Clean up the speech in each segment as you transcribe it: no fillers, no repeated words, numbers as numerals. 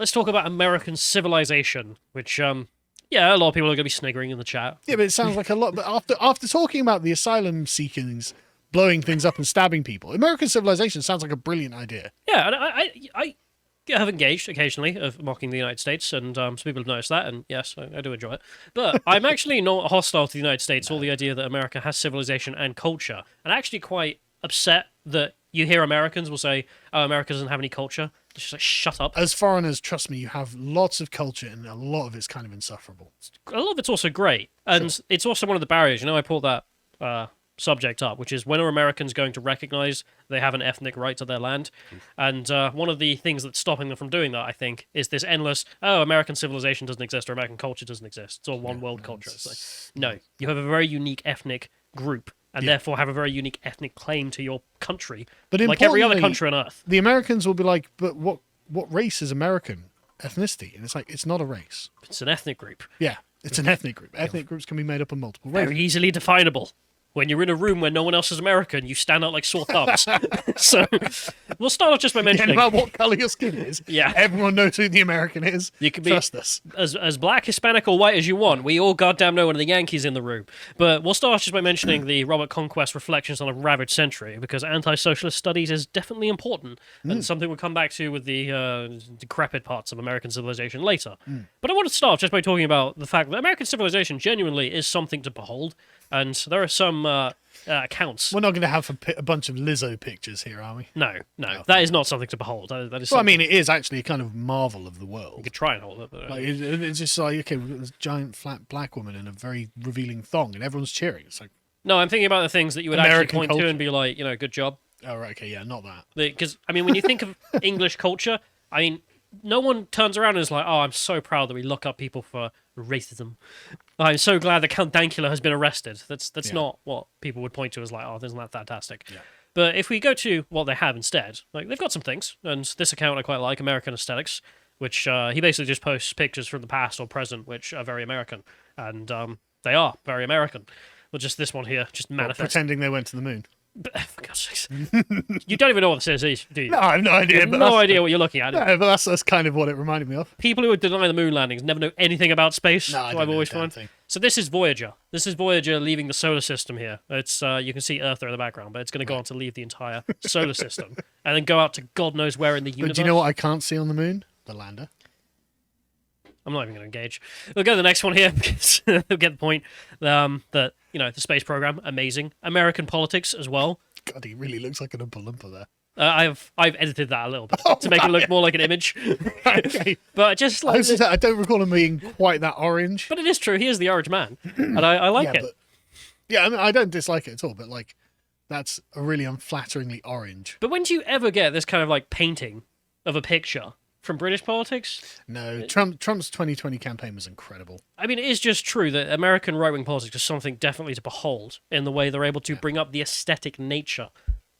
let's talk about American civilization, which, yeah, a lot of people are going to be sniggering in the chat. Yeah, but it sounds like a lot. But after talking about the asylum seekers blowing things up and stabbing people, American civilization sounds like a brilliant idea. Yeah, and I have engaged occasionally of mocking the United States, and some people have noticed that, and yes, I do enjoy it. But I'm actually not hostile to the United States or the idea that America has civilization and culture, and actually quite upset that you hear Americans will say, oh, America doesn't have any culture. It's just like, shut up. As foreigners, trust me, you have lots of culture, and a lot of it's kind of insufferable. A lot of it's also great, and it's also one of the barriers. You know, I pulled that subject up, which is when are Americans going to recognize they have an ethnic right to their land? And one of the things that's stopping them from doing that, I think, is this endless, oh, American civilization doesn't exist or American culture doesn't exist. It's all one world culture. It's like, no, you have a very unique ethnic group and therefore have a very unique ethnic claim to your country, But like every other country on Earth. The Americans will be like, but what race is American ethnicity? And it's like, it's not a race. It's an ethnic group. Yeah, it's an ethnic group. Ethnic groups can be made up of multiple races. Very easily definable. When you're in a room where no one else is American, you stand out like sore thumbs. So we'll start off just by mentioning... No matter what colour your skin is, everyone knows who the American is. You can be Trust us. as black, Hispanic, or white as you want. We all goddamn know when the Yankees in the room. But we'll start off just by mentioning the Robert Conquest Reflections on a Ravaged Century, because anti-socialist studies is definitely important, and something we'll come back to with the decrepit parts of American civilization later. But I want to start off just by talking about the fact that American civilization genuinely is something to behold, and there are some accounts. We're not going to have a bunch of Lizzo pictures here, are we? No, that is not something to behold. That is well, I mean, it is actually a kind of marvel of the world. You could try and hold it. But, like, it's just like, okay, we've got this giant flat black woman in a very revealing thong, and everyone's cheering. It's like, no, I'm thinking about the things that you would American actually point culture. to and be like, you know, good job. Oh, right, okay, yeah, not that. Because, I mean, when you think of English culture, I mean, no one turns around and is like, oh, I'm so proud that we lock up people for racism. I'm so glad that Count Dankula has been arrested. That's not what people would point to as like, oh, isn't that fantastic? Yeah. But if we go to what they have instead, like they've got some things, and this account I quite like, American Aesthetics, which he basically just posts pictures from the past or present, which are very American, and they are very American. Well, just this one here, just manifest. Pretending they went to the moon. But, for God's sakes. You don't even know what this is, do you? No, I have no idea. You have no idea what you're looking at. No, but that's kind of what it reminded me of. People who would deny the moon landings never know anything about space. No, I've always found. So this is Voyager. This is Voyager leaving the solar system here. It's you can see Earth there in the background, but it's going to go on to leave the entire solar system and then go out to God knows where in the universe. But do you know what I can't see on the moon? The lander. I'm not even going to engage. We'll go to the next one here because they'll get the point. That, you know, the space program, amazing. American politics as well. God, he really looks like an Oompa Loompa there. I've edited that a little bit to make it look more like an image. Okay. But just like I don't recall him being quite that orange. But it is true. He is the orange man, and I like it. I mean, I don't dislike it at all. But like, that's a really unflatteringly orange. But when do you ever get this kind of like painting of a picture from British politics? No, Trump's 2020 campaign was incredible. I mean, it is just true that American right-wing politics is something definitely to behold in the way they're able to bring up the aesthetic nature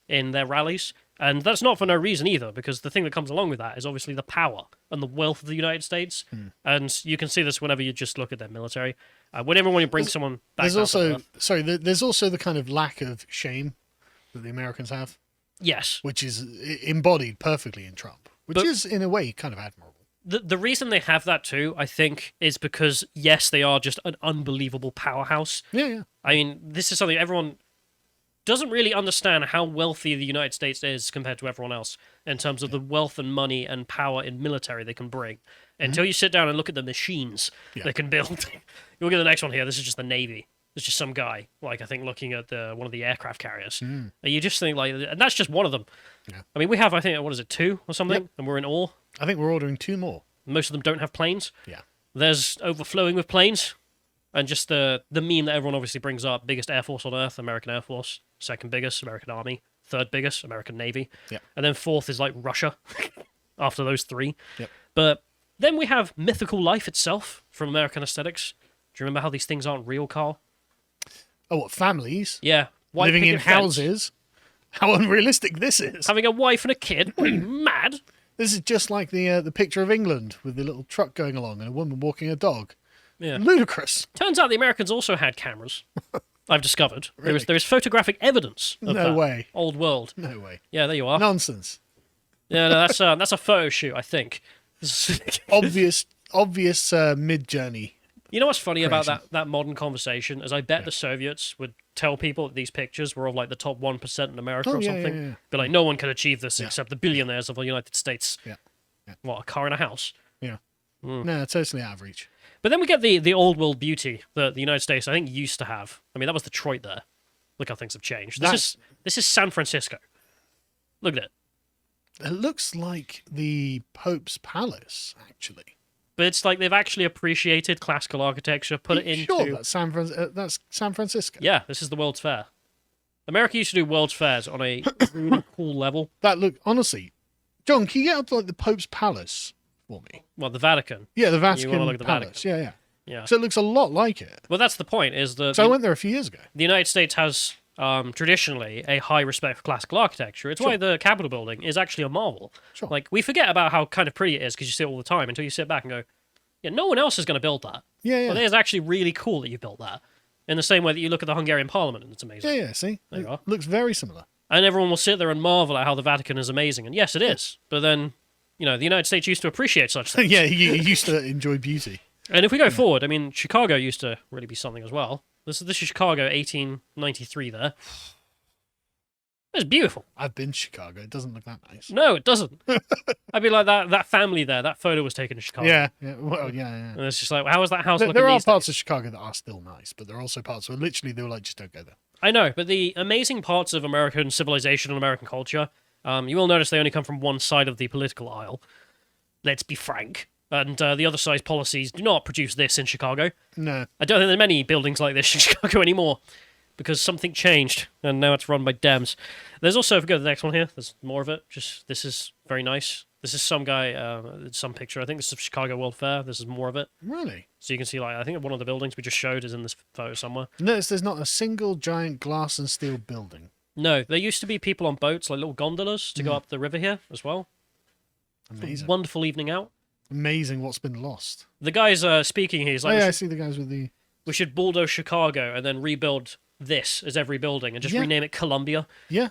in their rallies. And that's not for no reason either, because the thing that comes along with that is obviously the power and the wealth of the United States. And you can see this whenever you just look at their military. Whenever you bring someone back there's also the kind of lack of shame that the Americans have. Yes. Which is embodied perfectly in Trump. Which is, in a way, kind of admirable. The reason they have that too, I think, is because, yes, they are just an unbelievable powerhouse. Yeah. I mean, this is something everyone doesn't really understand how wealthy the United States is compared to everyone else in terms of the wealth and money and power in military they can bring. Until you sit down and look at the machines they can build. You'll get the next one here. This is just the Navy. It's just some guy, like, I think, looking at one of the aircraft carriers. And you just think, like, and that's just one of them. Yeah. I mean, we have, I think, what is it, 2 or something? Yep. And we're in awe. I think we're ordering 2 more. Most of them don't have planes. Yeah. There's overflowing with planes. And just the meme that everyone obviously brings up, biggest Air Force on Earth, American Air Force. Second biggest, American Army. Third biggest, American Navy. Yeah. And then fourth is, like, Russia after those 3. Yep. But then we have mythical life itself from American Aesthetics. Do you remember how these things aren't real, Carl? Oh, what, families? Yeah. Living in houses? How unrealistic this is. Having a wife and a kid? What, are you mad? This is just like the picture of England with the little truck going along and a woman walking a dog. Yeah. Ludicrous. Turns out the Americans also had cameras. I've discovered. Really? There is photographic evidence of No way. Old world. No way. Yeah, there you are. Nonsense. Yeah, no, that's a photo shoot, I think. obvious mid-journey. You know what's funny about creation. that modern conversation is I bet Yeah. the Soviets would tell people that these pictures were of like the top 1% in America Oh, or yeah, something. yeah, yeah. But like no one can achieve this Yeah. except the billionaires of the United States. Yeah. Yeah. What, a car and a house? Yeah. Mm. No, totally out of reach. But then we get the old world beauty that the United States I think used to have. I mean that was Detroit there. Look how things have changed. This is San Francisco. Look at it. It looks like the Pope's Palace, actually. But it's like they've actually appreciated classical architecture, put it into. Sure, that's San Francisco. Yeah, this is the World's Fair. America used to do World's Fairs on a really cool level. That look honestly, John, can you get up to like the Pope's Palace for me? Well, the Vatican. Yeah, the You wanna Vatican look at the Palace. Vatican. Yeah. Yeah. So it looks a lot like it. Well, that's the point. Is that So I went there a few years ago. the United States has traditionally a high respect for classical architecture. It's why the Capitol building is actually a marvel. Sure. Like we forget about how kind of pretty it is because you see it all the time until you sit back and go, yeah, no one else is going to build that. Yeah. But it is actually really cool that you built that. In the same way that you look at the Hungarian Parliament and it's amazing. Yeah. See, There you are. looks very similar. And everyone will sit there and marvel at how the Vatican is amazing. And yes, it is. But then, you know, the United States used to appreciate such things. Yeah, he used to enjoy beauty. And if we go forward, I mean, Chicago used to really be something as well. This is Chicago, 1893 there. It's beautiful. I've been to Chicago. It doesn't look that nice. No, it doesn't. I mean, like that family there, that photo was taken in Chicago. Yeah. Well, yeah. And it's just like, how is that house looking There are these parts days? of Chicago that are still nice, but there are also parts where literally they were like, just don't go there. I know, but the amazing parts of American civilization and American culture, you will notice they only come from one side of the political aisle. Let's be frank. And the other side's policies do not produce this in Chicago. No. I don't think there are many buildings like this in Chicago anymore because something changed and now it's run by Dems. There's also, if we go to the next one here, there's more of it. Just this is very nice. This is some guy, some picture. I think this is Chicago World Fair. This is more of it. Really? So you can see, like, I think one of the buildings we just showed is in this photo somewhere. Notice there's not a single giant glass and steel building. No, there used to be people on boats, like little gondolas, to go up the river here as well. Amazing. Wonderful evening out. Amazing what's been lost. The guy's speaking here. He's Oh, like, yeah, I see the guys with the... we should bulldoze Chicago and then rebuild this as every building and just Yeah. rename it Columbia. Yeah,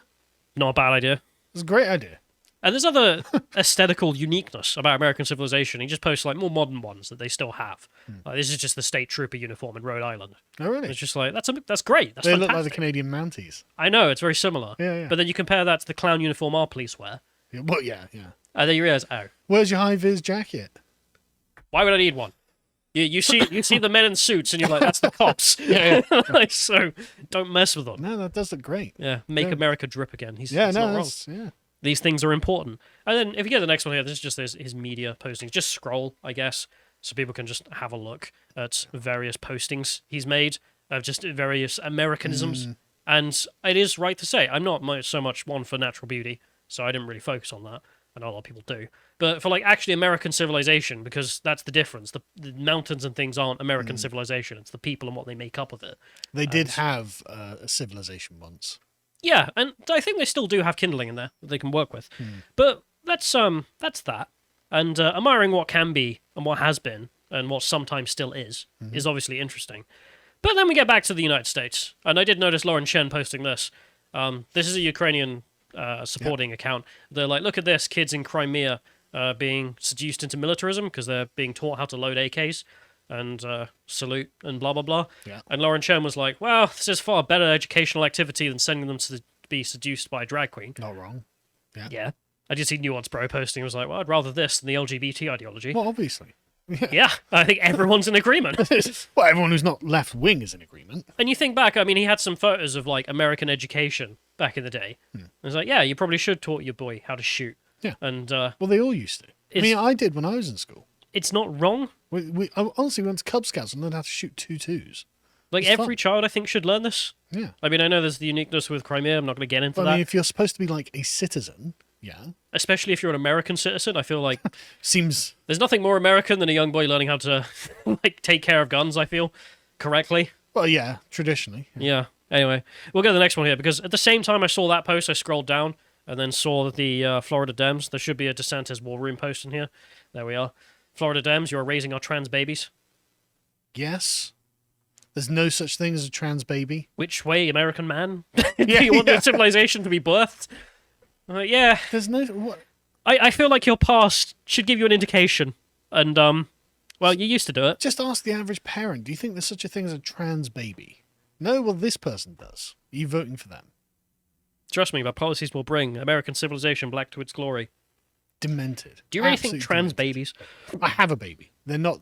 Not a bad idea. it's a great idea. And there's other aesthetical uniqueness about American civilization. He just posts like more modern ones that they still have. Like, this is just the state trooper uniform in Rhode Island. Oh, really? It's just like that's great. That's They fantastic. look like the Canadian Mounties. I know it's very similar. Yeah. But then you compare that to the clown uniform our police wear, Yeah, well, yeah. and then you realize, oh, Where's your high-vis jacket? why would I need one? You see the men in suits, and you're like, that's the cops. Yeah. Like, so don't mess with them. No, that does look great. Yeah, make Yeah. America drip again. He's Yeah, not no, wrong. that's... Yeah. These things are important. And then if you get the next one here, this is just his media postings. Just scroll, I guess, so people can just have a look at various postings he's made of just various Americanisms. And it is right to say, I'm not so much one for natural beauty, so I didn't really focus on that. I know a lot of people do. But for like actually American civilization, because that's the difference. The mountains and things aren't American civilization. It's the people and what they make up of it. They did have a civilization once. Yeah, and I think they still do have kindling in there that they can work with. But that's that. And admiring what can be and what has been and what sometimes still is obviously interesting. But then we get back to the United States, and I did notice Lauren Chen posting this. This is a Ukrainian supporting account. They're like, look at this, kids in Crimea being seduced into militarism because they're being taught how to load AKs and salute and blah, blah, blah. Yeah. And Lauren Chen was like, well, this is far better educational activity than sending them to be seduced by a drag queen. Not wrong. Yeah. I did see Nuance Bro posting. I was like, well, I'd rather this than the LGBT ideology. Well, obviously. Yeah, I think everyone's in agreement. Well, everyone who's not left-wing is in agreement. And you think back, I mean, he had some photos of, like, American education back in the day. I was like, yeah, you probably should taught your boy how to shoot. Yeah. And Well, they all used to. I mean, I did when I was in school. it's not wrong. I honestly went to Cub Scouts and learned how to shoot 2.2s. Like, It's every fun. child, I think, should learn this. Yeah. I mean, I know there's the uniqueness with Crimea. I'm not going to get into But that. I mean, if you're supposed to be like a citizen, yeah, Especially if you're an American citizen. I feel like seems... there's nothing more American than a young boy learning how to, like, take care of guns, I feel, correctly. Well, yeah, traditionally. Yeah. Anyway, we'll go to the next one here because at the same time I saw that post, I scrolled down and then saw the Florida Dems. There should be a DeSantis War Room post in here. There we are. Florida Dems, you are raising our trans babies. Yes. There's no such thing as a trans baby. Which way, American man? Yeah, Do you want yeah. the civilization to be birthed? Yeah. There's no... What? I feel like your past should give you an indication. And, well, you used to do it. Just ask the average parent, do you think there's such a thing as a trans baby? No, well, this person does. Are you voting for them? Trust me, my policies will bring American civilization back to its glory. Demented. Do you really Absolutely think trans demented. babies... I have a baby. They're not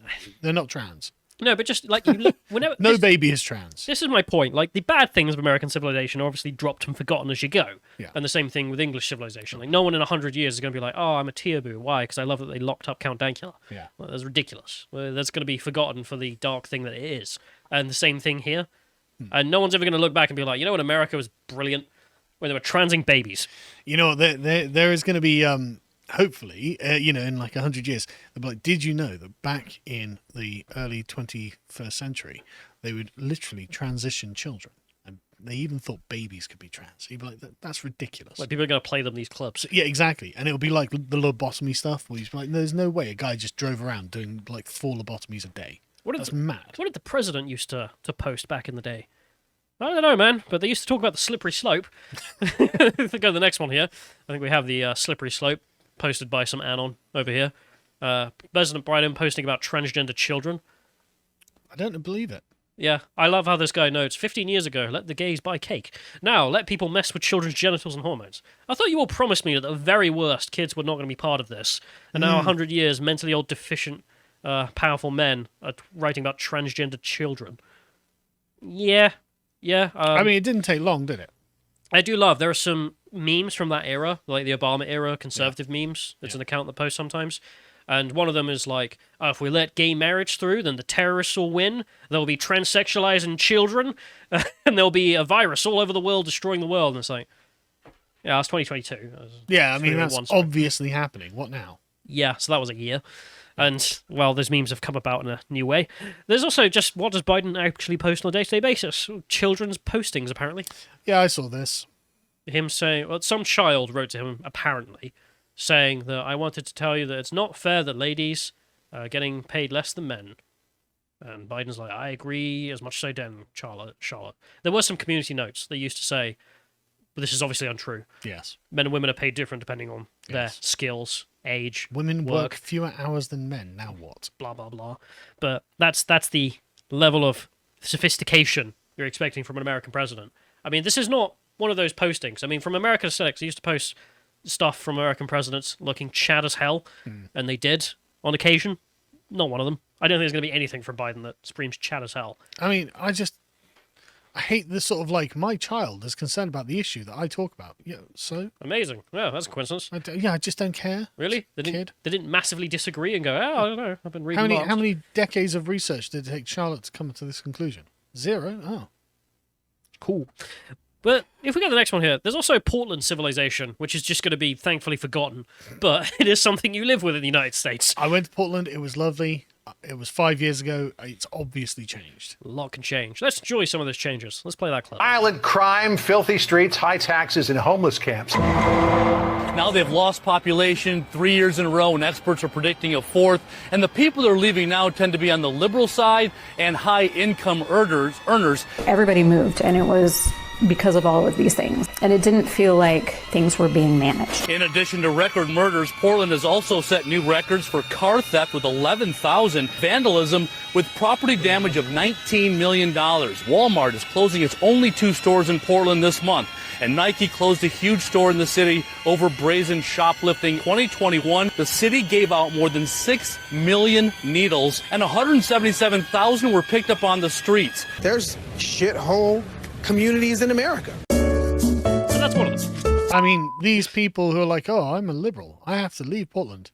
trans. No, but just, like, you look... Whenever, No baby is trans. This is my point. Like, the bad things of American civilization are obviously dropped and forgotten as you go. Yeah. And the same thing with English civilization. Like, no one in 100 years is going to be like, oh, I'm a Tearbu. Why? Because I love that they locked up Count Dankula. Yeah. Well, that's ridiculous. Well, that's going to be forgotten for the dark thing that it is. And the same thing here. And no one's ever going to look back and be like, you know what, America was brilliant? When they were transing babies. You know, there is going to be, hopefully, in like 100 years, they'll be like, did you know that back in the early 21st century, they would literally transition children? And they even thought babies could be trans. You'd be like, that's ridiculous. Like, people are going to play them these clubs. So, yeah, exactly. And it'll be like the lobotomy stuff, where you'd be like, there's no way a guy just drove around doing like 4 lobotomies a day. That's mad. What did the president used to post back in the day? I don't know, man, but they used to talk about the slippery slope. If we go to the next one here, I think we have the slippery slope posted by some anon over here. President Biden posting about transgender children. I don't believe it. Yeah, I love how this guy notes, 15 years ago, let the gays buy cake. Now, let people mess with children's genitals and hormones. I thought you all promised me that at the very worst, kids were not going to be part of this. And now, 100 years, mentally old, deficient, powerful men are writing about transgender children. Yeah. I mean, it didn't take long, did it? I do love, there are some memes from that era, like the Obama era conservative memes. It's an account that posts sometimes. And one of them is like, if we let gay marriage through, then the terrorists will win. There will be transsexualizing children. And there'll be a virus all over the world destroying the world. And it's like, yeah, it's 2022. Yeah, I mean, that's obviously happening. What now? Yeah, so that was a year. And, well, those memes have come about in a new way. There's also just, what does Biden actually post on a day-to-day basis? Children's postings, apparently. Yeah, I saw this. Him saying, well, some child wrote to him, apparently, saying that I wanted to tell you that it's not fair that ladies are getting paid less than men. And Biden's like, I agree, as much as I do, Charlotte. There were some community notes that used to say, but this is obviously untrue. Yes. Men and women are paid different depending on their skills, age, women work fewer hours than men. Now what? Blah, blah, blah. But that's the level of sophistication you're expecting from an American president. I mean, this is not one of those postings. I mean, from America Aesthetics, they used to post stuff from American presidents looking Chad as hell, and they did on occasion. Not one of them. I don't think there's going to be anything from Biden that screams Chad as hell. I mean, I hate this sort of like, my child is concerned about the issue that I talk about. Yeah, so amazing. Yeah, that's a coincidence. I just don't care. Really? They didn't massively disagree and go, oh, I don't know. I've been reading how many decades of research did it take Charlotte to come to this conclusion? 0? Oh. Cool. But if we go to the next one here, there's also Portland civilization, which is just going to be thankfully forgotten, but it is something you live with in the United States. I went to Portland. It was lovely. It was 5 years ago. It's obviously changed. A lot can change. Let's enjoy some of those changes. Let's play that clip. Violent crime, filthy streets, high taxes, and homeless camps. Now they've lost population 3 years in a row, and experts are predicting a 4th. And the people that are leaving now tend to be on the liberal side and high-income earners. Everybody moved, and it was because of all of these things. And it didn't feel like things were being managed. In addition to record murders, Portland has also set new records for car theft with 11,000, vandalism with property damage of $19 million. Walmart is closing its only 2 stores in Portland this month. And Nike closed a huge store in the city over brazen shoplifting. 2021, the city gave out more than 6 million needles, and 177,000 were picked up on the streets. There's shithole communities in America. So that's one of them. I mean, these people who are like, oh, I'm a liberal, I have to leave Portland.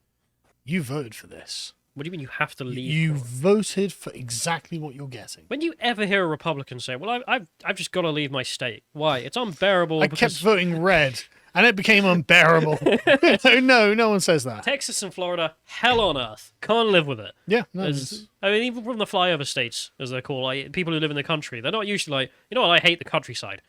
You voted for this. What do you mean you have to leave? You voted for exactly what you're getting. When do you ever hear a Republican say, well, I've just got to leave my state? Why? It's unbearable. I kept voting red, and it became unbearable. No one says that. Texas and Florida, hell on earth. Can't live with it. Yeah. No, I mean, even from the flyover states, as they're called, like, people who live in the country, they're not usually like, you know what, I hate the countryside.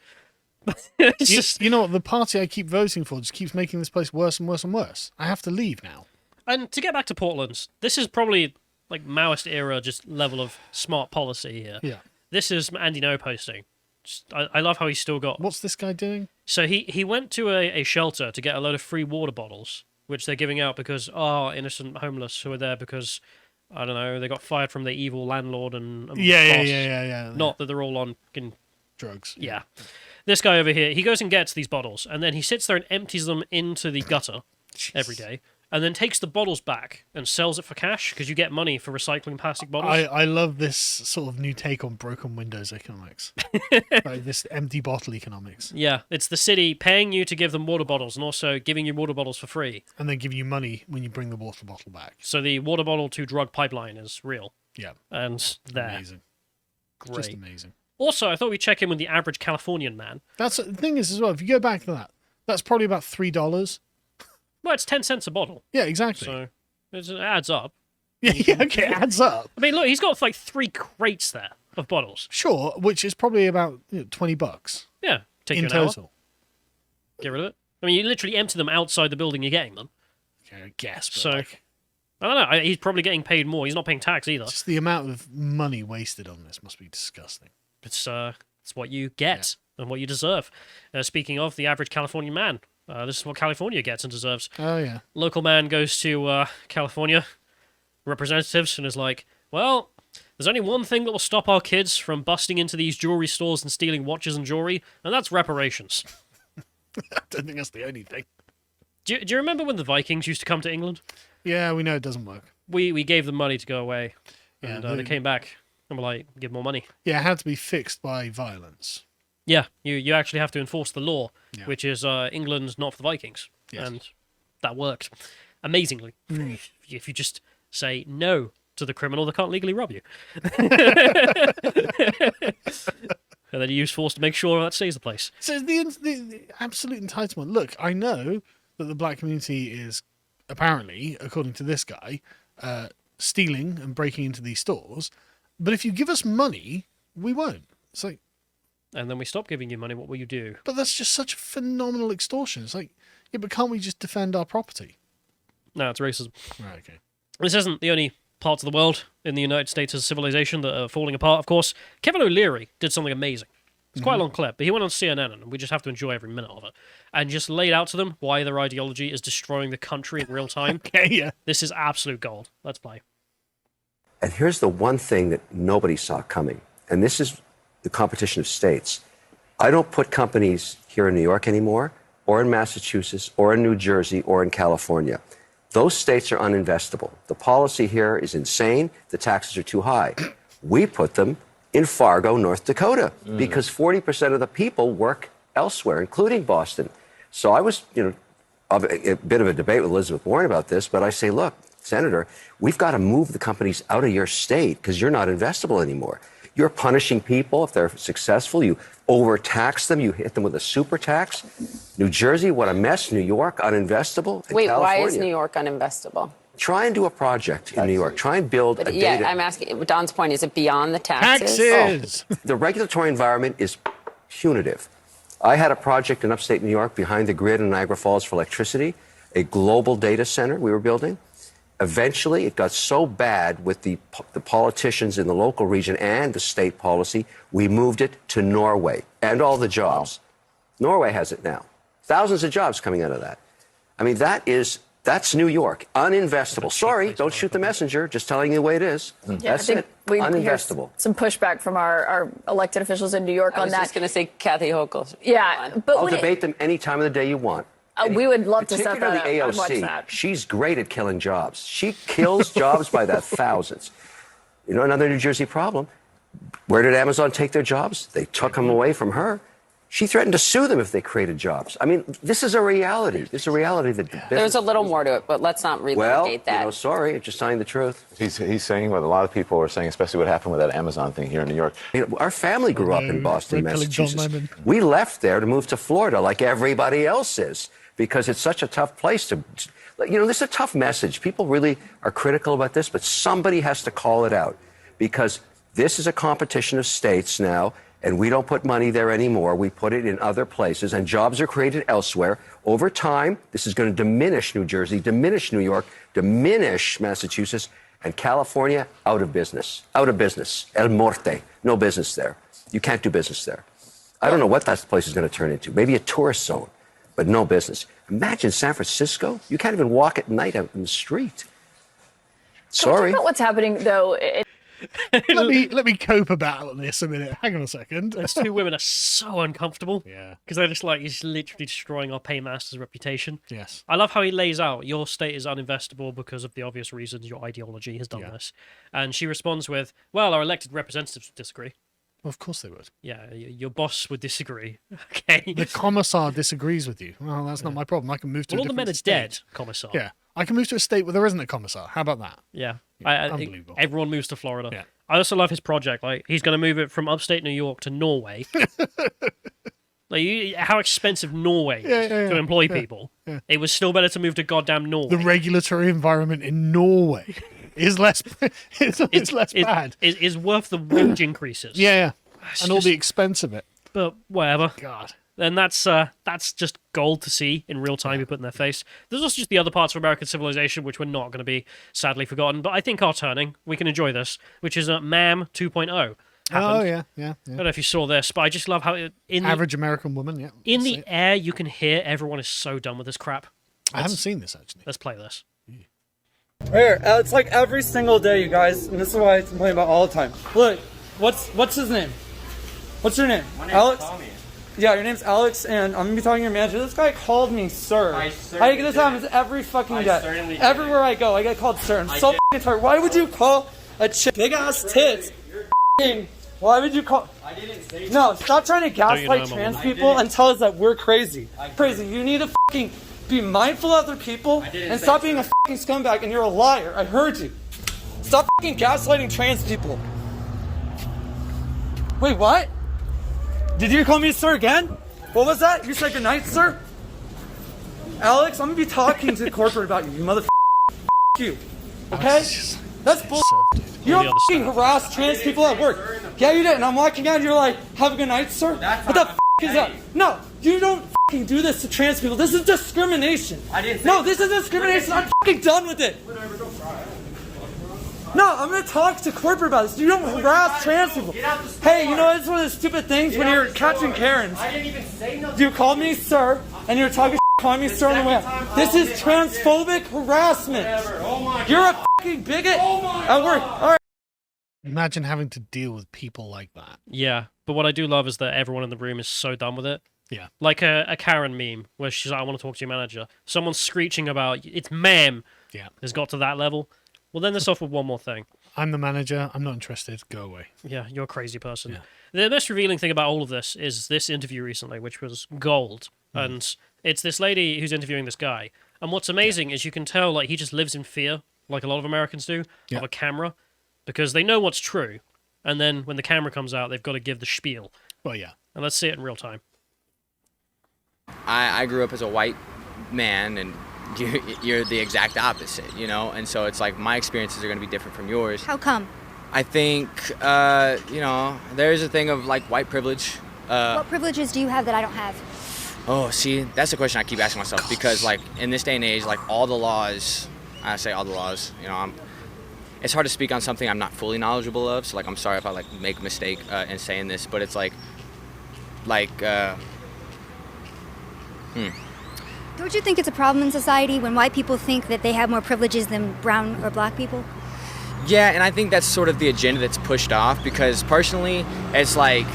You know what, the party I keep voting for just keeps making this place worse and worse and worse. I have to leave now. And to get back to Portland, this is probably like Maoist era, just level of smart policy here. Yeah. This is Andy No posting. I love how he's still got... What's this guy doing? So he went to a shelter to get a load of free water bottles, which they're giving out because innocent homeless who are there because I don't know, they got fired from their evil landlord and boss. Yeah. Not that they're all on Drugs. yeah. This guy over here, he goes and gets these bottles, and then he sits there and empties them into the gutter every day, and then takes the bottles back and sells it for cash because you get money for recycling plastic bottles. I love this sort of new take on broken windows economics. Like this empty bottle economics. Yeah, it's the city paying you to give them water bottles and also giving you water bottles for free. And then give you money when you bring the water bottle back. So the water bottle to drug pipeline is real. Yeah. And there. Amazing. Great. Just amazing. Also, I thought we'd check in with the average Californian man. That's the thing is as well, if you go back to that, that's probably about $3. Well, it's 10 cents a bottle. Yeah, exactly. So it adds up. Yeah, okay, it adds up. I mean, look, he's got like 3 crates there of bottles. Sure, which is probably about $20 Yeah, take in you an hour. total. Get rid of it. I mean, you literally empty them outside the building you're getting them. Okay, I guess. But So, like, I don't know. He's probably getting paid more. He's not paying tax either. just the amount of money wasted on this must be disgusting. It's what you get and what you deserve. Speaking of the average Californian man, this is what California gets and deserves. Oh yeah. Local man goes to California representatives and is like, well, there's only one thing that will stop our kids from busting into these jewelry stores and stealing watches and jewelry, and that's reparations. I don't think that's the only thing. Do you remember when the Vikings used to come to England? Yeah, we know it doesn't work. We gave them money to go away, Yeah, and they- they came back and were like, give more money. Yeah, it had to be fixed by violence. Yeah, you actually have to enforce the law, Yeah. which is England's not for the Vikings. Yes. And that worked amazingly. If you just say no to the criminal, they can't legally rob you. And then you use force to make sure that stays the place. So the absolute entitlement. Look, I know that the black community is apparently, according to this guy, stealing and breaking into these stores. But if you give us money, we won't. It's like, And then we stop giving you money, what will you do? but that's just such a phenomenal extortion. It's like, yeah, but can't we just defend our property? No, it's racism. Right, okay. This isn't the only parts of the world in the United States as civilization that are falling apart, of course. Kevin O'Leary did something amazing. It's quite a long clip, but he went on CNN, and we just have to enjoy every minute of it, and just laid out to them why their ideology is destroying the country in real time. Okay, yeah. This is absolute gold. Let's play. And here's the one thing that nobody saw coming, and this is the competition of states. I don't put companies here in New York anymore, or in Massachusetts, or in New Jersey, or in California. Those states are uninvestable. The policy here is insane. The taxes are too high. We put them in Fargo, North Dakota, because 40% of the people work elsewhere, including Boston. So I was, a bit of a debate with Elizabeth Warren about this, but I say, look, Senator, we've got to move the companies out of your state because you're not investable anymore. You're punishing people if they're successful. You overtax them. You hit them with a super tax. New Jersey, what a mess. New York, uninvestable. And Wait, California, why is New York uninvestable? Try and do a project in New York. Try and build a data. Yeah, I'm asking. Don's point is it beyond the taxes? Taxes! The regulatory environment is punitive. I had a project in upstate New York behind the grid in Niagara Falls for electricity, a global data center we were building. Eventually, it got so bad with the politicians in the local region and the state policy, we moved it to Norway and all the jobs. Wow. Norway has it now. Thousands of jobs coming out of that. I mean, that's New York. Uninvestable. Sorry, don't shoot the messenger. Just telling you the way it is. That's it. We hear Uninvestable. some pushback from our elected officials in New York I on was that. just going to say Kathy Hochul. Yeah, but I'll when debate them any time of the day you want. we would love to set that up. Particularly I'd watch AOC, that. she's great at killing jobs. She kills jobs by the thousands. Another New Jersey problem. Where did Amazon take their jobs? They took them away from her. She threatened to sue them if they created jobs. I mean, this is a reality. This is a reality that There's a little more to it, but let's not relitigate that. Sorry, I'm just telling the truth. He's saying what a lot of people are saying, especially what happened with that Amazon thing here in New York. Our family grew up in Boston, Red Pilling John Massachusetts. Lemon. We left there to move to Florida like everybody else is because it's such a tough place to, this is a tough message. People really are critical about this, but somebody has to call it out because this is a competition of states now, and we don't put money there anymore. We put it in other places, and jobs are created elsewhere. Over time, this is going to diminish New Jersey, diminish New York, diminish Massachusetts, and California out of business. Out of business. El Morte. No business there. You can't do business there. I don't know what that place is going to turn into. Maybe a tourist zone. but no business. Imagine San Francisco. You can't even walk at night out in the street. Can we Sorry. talk about what's happening, though? Let me cope about this a minute. Hang on a second. Those two women are so uncomfortable. Yeah. Because they're just like, he's literally destroying our paymaster's reputation. Yes. I love how he lays out, your state is uninvestable because of the obvious reasons your ideology has done this. And she responds with, well, our elected representatives would disagree. Well, of course they would. Yeah, your boss would disagree. Okay. The commissar disagrees with you. Well, that's not my problem. I can move to Well, a all the men are different state. dead, commissar. Yeah. I can move to a state where there isn't a commissar. How about that? Yeah. Unbelievable. Everyone moves to Florida. Yeah. I also love his project. Like, he's going to move it from upstate New York to Norway. How expensive Norway is to employ people. Yeah. It was still better to move to goddamn Norway. The regulatory environment in Norway is less. It's less bad. Is worth the wage increases. Yeah. It's And all the just- expense of it. But whatever. God. And that's just gold to see in real time. You put in their face. There's also just the other parts of American civilization which we're not going to be sadly forgotten, but I think are turning. We can enjoy this, which is MAM 2.0. Oh happened. yeah. I don't know if you saw this, but I just love how Average American woman. Yeah. in That's the it. air you can hear everyone is so done with this crap. I haven't seen this actually. Let's play this. Here, it's like every single day, you guys, and this is why I complain about all the time. Look, what's his name? What's your name? Alex? Tommy. Yeah, your name's Alex, and I'm gonna be talking to your manager. This guy called me sir. This happens every fucking day. Everywhere I go, I get called sir. I'm so fucking tired. Why would you call a chick big ass tits? Why would you call? I didn't say. No, stop trying to gaslight I'm a trans woman? people and tell us that we're crazy. Crazy. You need to fucking be mindful of other people and stop being a fucking scumbag. And you're a liar. I heard you. Stop fucking gaslighting trans people. Wait, what? Did you call me sir again? What was that? You said goodnight, sir? Alex, I'm gonna be talking to corporate about you, you motherfucker. You. Okay? That's bull. You don't fucking harass trans people at work. Yeah, you did. And I'm walking out and you're like, have a good night, sir? What the is that? No, you don't fucking do this to trans people. This is discrimination. I didn't say No, this is discrimination. I'm fucking done with it. No, I'm gonna talk to corporate about this. You don't harass trans people. Hey, you know, it's one of the stupid things when you're catching Karens. I didn't even say nothing. You called me sir, and you're talking calling me sir on the way out. This is transphobic harassment. You're a fucking bigot at work. All right. Imagine having to deal with people like that. Yeah, but what I do love is that everyone in the room is so done with it. Yeah. Like a Karen meme where she's like, I want to talk to your manager. Someone screeching about, it's ma'am, has got to that level. Well, then this off with one more thing. I'm the manager. I'm not interested. Go away. Yeah, you're a crazy person. Yeah. The most revealing thing about all of this is this interview recently, which was gold. And it's this lady who's interviewing this guy. And what's amazing is you can tell like he just lives in fear, like a lot of Americans do, of a camera, because they know what's true. And then when the camera comes out, they've got to give the spiel. Well, yeah. And let's see it in real time. I grew up as a white man, and you're the exact opposite, you know? And so it's like my experiences are going to be different from yours. How come? I think, you know, there's a thing of like white privilege. What privileges do you have that I don't have? Oh, see, that's the question I keep asking myself, because like in this day and age, like all the laws, I say all the laws, you know, it's hard to speak on something I'm not fully knowledgeable of. So like, I'm sorry if I like make a mistake in saying this, but it's Don't you think it's a problem in society when white people think that they have more privileges than brown or black people? Yeah, and I think that's sort of the agenda that's pushed off, because personally, it's like,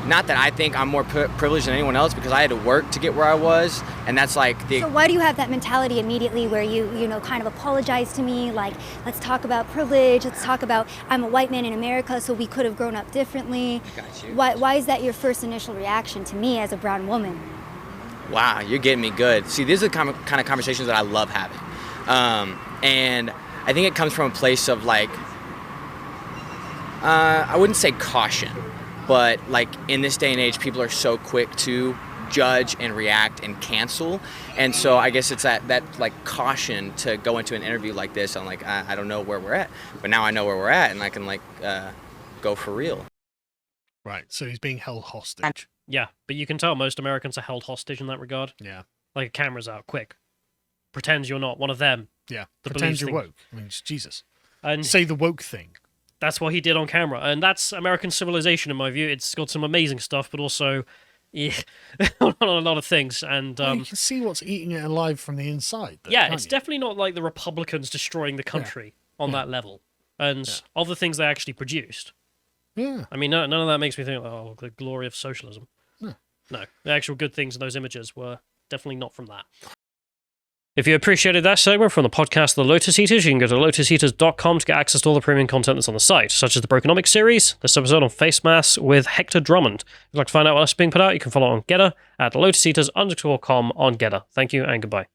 not that I think I'm more privileged than anyone else, because I had to work to get where I was, and that's like the... So why do you have that mentality immediately where you know, kind of apologize to me, like, let's talk about privilege, let's talk about I'm a white man in America, so we could have grown up differently. Got you. Why is that your first initial reaction to me as a brown woman? Wow, you're getting me good. See, these are the kind of conversations that I love having. And I think it comes from a place of like, I wouldn't say caution, but like in this day and age, people are so quick to judge and react and cancel. And so I guess it's that like caution to go into an interview like this. I'm like, I don't know where we're at, but now I know where we're at, and I can like go for real. Right, so he's being held hostage. Yeah, but you can tell most Americans are held hostage in that regard. Yeah. Like, a camera's out, quick. Pretend you're not one of them. Yeah, that pretend believes you're things. woke. I mean, Jesus. And say the woke thing. That's what he did on camera. And that's American Civilization, in my view. It's got some amazing stuff, but also Yeah, on a lot of things, and Well, you can see what's eating it alive from the inside. Though, yeah, can't it's you? definitely not like the Republicans destroying the country on that level, and of the things they actually produced. Yeah. I mean, none of that makes me think, oh, the glory of socialism. No, the actual good things in those images were definitely not from that. If you appreciated that segment from the podcast The Lotus Eaters, you can go to lotuseaters.com to get access to all the premium content that's on the site, such as the Brokenomics series, this episode on face masks with Hector Drummond. If you'd like to find out what else is being put out, you can follow on Getter at lotuseaters_com on Getter. Thank you and goodbye.